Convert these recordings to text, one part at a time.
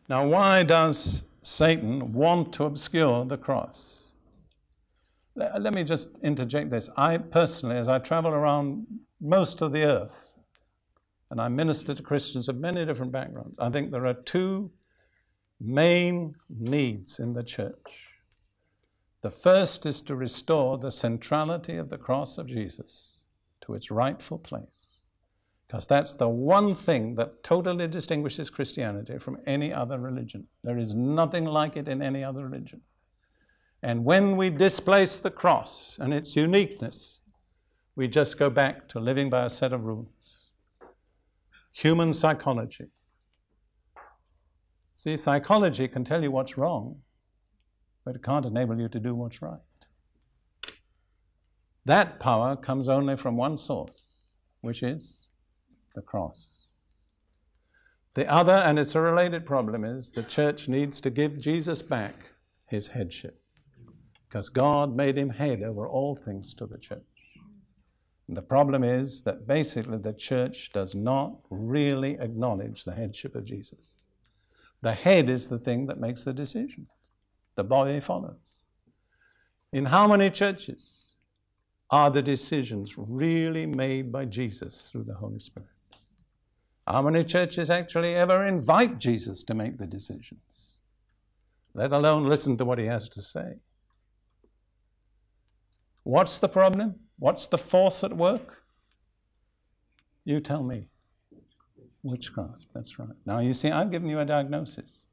Now, why does Satan want to obscure the cross? Let me just interject this. I personally, as I travel around most of the earth, and I minister to Christians of many different backgrounds, I think there are two main needs in the church. The first is to restore the centrality of the cross of Jesus to its rightful place, because that's the one thing that totally distinguishes Christianity from any other religion. There is nothing like it in any other religion. And when we displace the cross and its uniqueness, we just go back to living by a set of rules. Human psychology. See, psychology can tell you what's wrong, but it can't enable you to do what's right. That power comes only from one source, which is the cross. The other, and it's a related problem, is the church needs to give Jesus back his headship, because God made him head over all things to the church. And the problem is that basically the church does not really acknowledge the headship of Jesus. The head is the thing that makes the decision. The body follows. In how many churches are the decisions really made by Jesus through the Holy Spirit? How many churches actually ever invite Jesus to make the decisions, let alone listen to what he has to say? What's the problem? What's the force at work? You tell me. Witchcraft, that's right. Now you see, I've given you a diagnosis.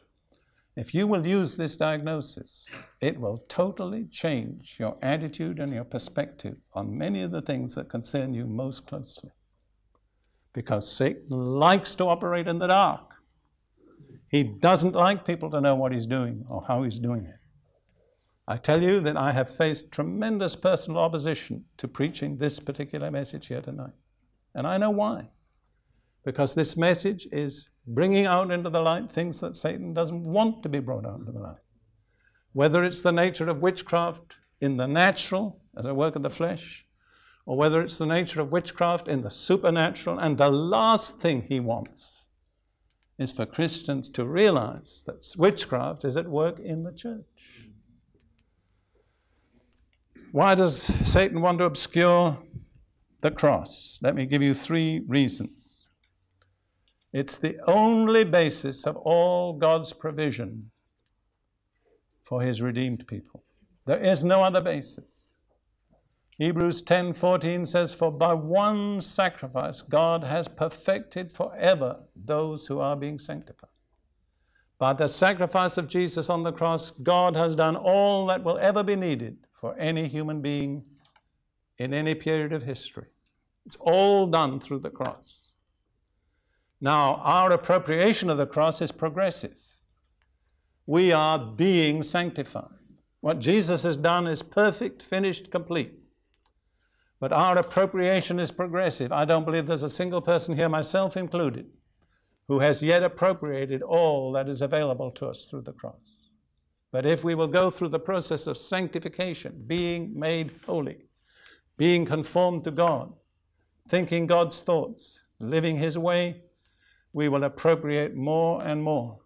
If you will use this diagnosis, it will totally change your attitude and your perspective on many of the things that concern you most closely. Because Satan likes to operate in the dark. He doesn't like people to know what he's doing or how he's doing it. I tell you that I have faced tremendous personal opposition to preaching this particular message here tonight. And I know why. Because this message is bringing out into the light things that Satan doesn't want to be brought out into the light. Whether it's the nature of witchcraft in the natural, as a work of the flesh, or whether it's the nature of witchcraft in the supernatural, and the last thing he wants is for Christians to realize that witchcraft is at work in the church. Why does Satan want to obscure the cross? Let me give you 3 reasons. It's the only basis of all God's provision for his redeemed people. There is no other basis. Hebrews 10:14 says, "For by one sacrifice God has perfected forever those who are being sanctified." By the sacrifice of Jesus on the cross, God has done all that will ever be needed for any human being in any period of history. It's all done through the cross. Now, our appropriation of the cross is progressive. We are being sanctified. What Jesus has done is perfect, finished, complete. But our appropriation is progressive. I don't believe there's a single person here, myself included, who has yet appropriated all that is available to us through the cross. But if we will go through the process of sanctification, being made holy, being conformed to God, thinking God's thoughts, living his way, we will appropriate more and more.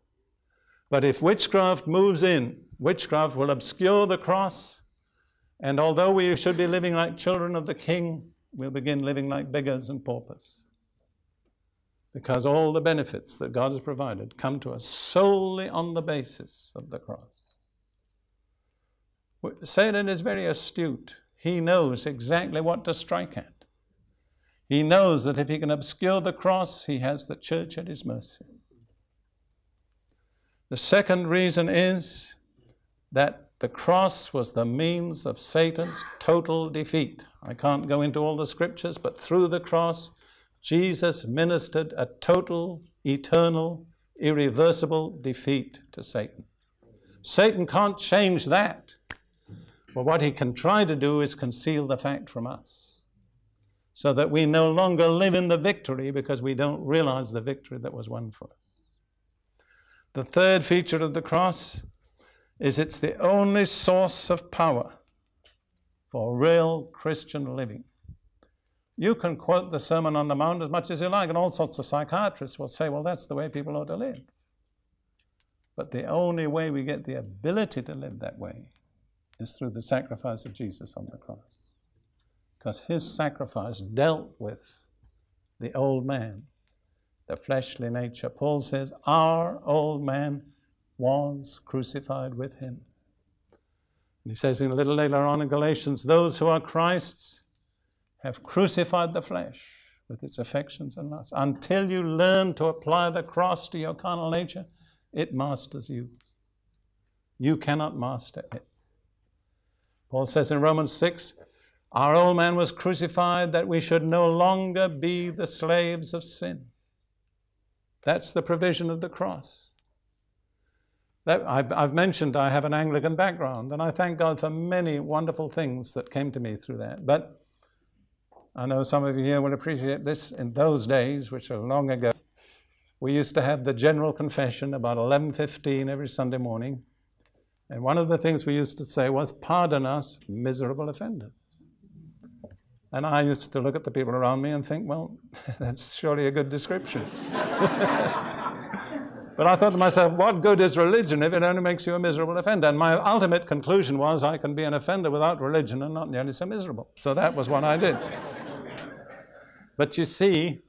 But if witchcraft moves in, witchcraft will obscure the cross, and although we should be living like children of the King, we'll begin living like beggars and paupers. Because all the benefits that God has provided come to us solely on the basis of the cross. Satan is very astute. He knows exactly what to strike at. He knows that if he can obscure the cross, he has the church at his mercy. The second reason is that the cross was the means of Satan's total defeat. I can't go into all the scriptures, but through the cross, Jesus ministered a total, eternal, irreversible defeat to Satan. Satan can't change that. But what he can try to do is conceal the fact from us, so that we no longer live in the victory because we don't realize the victory that was won for us. The third feature of the cross is it's the only source of power for real Christian living. You can quote the Sermon on the Mount as much as you like, and all sorts of psychiatrists will say, well, that's the way people ought to live. But the only way we get the ability to live that way is through the sacrifice of Jesus on the cross. Because his sacrifice dealt with the old man, the fleshly nature. Paul says, our old man was crucified with him. And he says a little later on in Galatians, those who are Christ's have crucified the flesh with its affections and lusts. Until you learn to apply the cross to your carnal nature, it masters you. You cannot master it. Paul says in Romans 6, our old man was crucified that we should no longer be the slaves of sin. That's the provision of the cross. I've mentioned I have an Anglican background, and I thank God for many wonderful things that came to me through that. But I know some of you here will appreciate this. In those days, which are long ago, we used to have the general confession about 11:15 every Sunday morning. And one of the things we used to say was, pardon us, miserable offenders. And I used to look at the people around me and think, well, that's surely a good description. But I thought to myself, what good is religion if it only makes you a miserable offender? And my ultimate conclusion was I can be an offender without religion and not nearly so miserable. So that was what I did. But you see,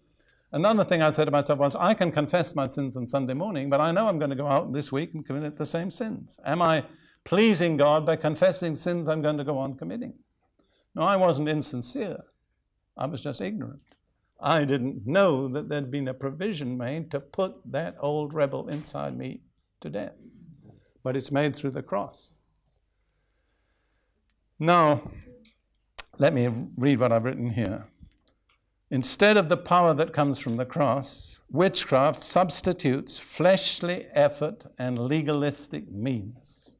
another thing I said to myself was, I can confess my sins on Sunday morning, but I know I'm going to go out this week and commit the same sins. Am I pleasing God by confessing sins I'm going to go on committing? No, I wasn't insincere. I was just ignorant. I didn't know that there'd been a provision made to put that old rebel inside me to death. But it's made through the cross. Now, let me read what I've written here. Instead of the power that comes from the cross, witchcraft substitutes fleshly effort and legalistic means.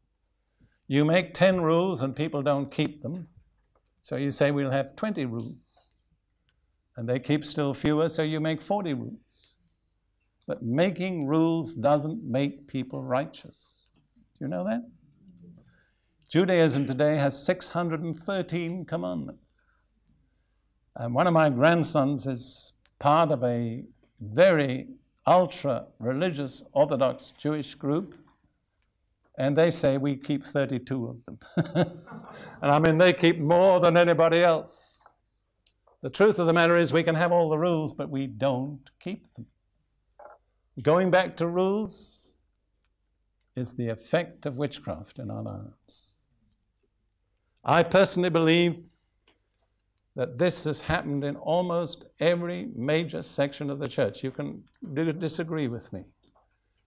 You make 10 rules and people don't keep them, so you say we'll have 20 rules. And they keep still fewer, so you make 40 rules. But making rules doesn't make people righteous. Do you know that? Judaism today has 613 commandments. And one of my grandsons is part of a very ultra-religious Orthodox Jewish group, and they say we keep 32 of them. And I mean, they keep more than anybody else. The truth of the matter is we can have all the rules, but we don't keep them. Going back to rules is the effect of witchcraft in our lives. I personally believe that this has happened in almost every major section of the church. You can disagree with me.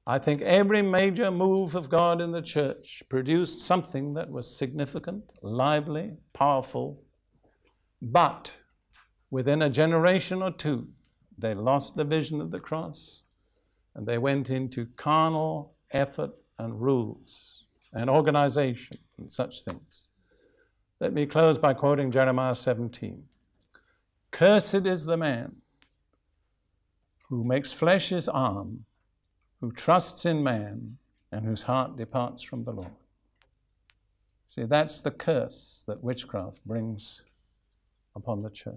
I think every major move of God in the church produced something that was significant, lively, powerful, but within a generation or two, they lost the vision of the cross, and they went into carnal effort and rules and organization and such things. Let me close by quoting Jeremiah 17. Cursed is the man who makes flesh his arm, who trusts in man, and whose heart departs from the Lord. See, that's the curse that witchcraft brings upon the church.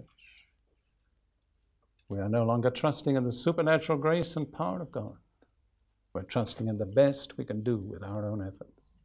We are no longer trusting in the supernatural grace and power of God. We're trusting in the best we can do with our own efforts.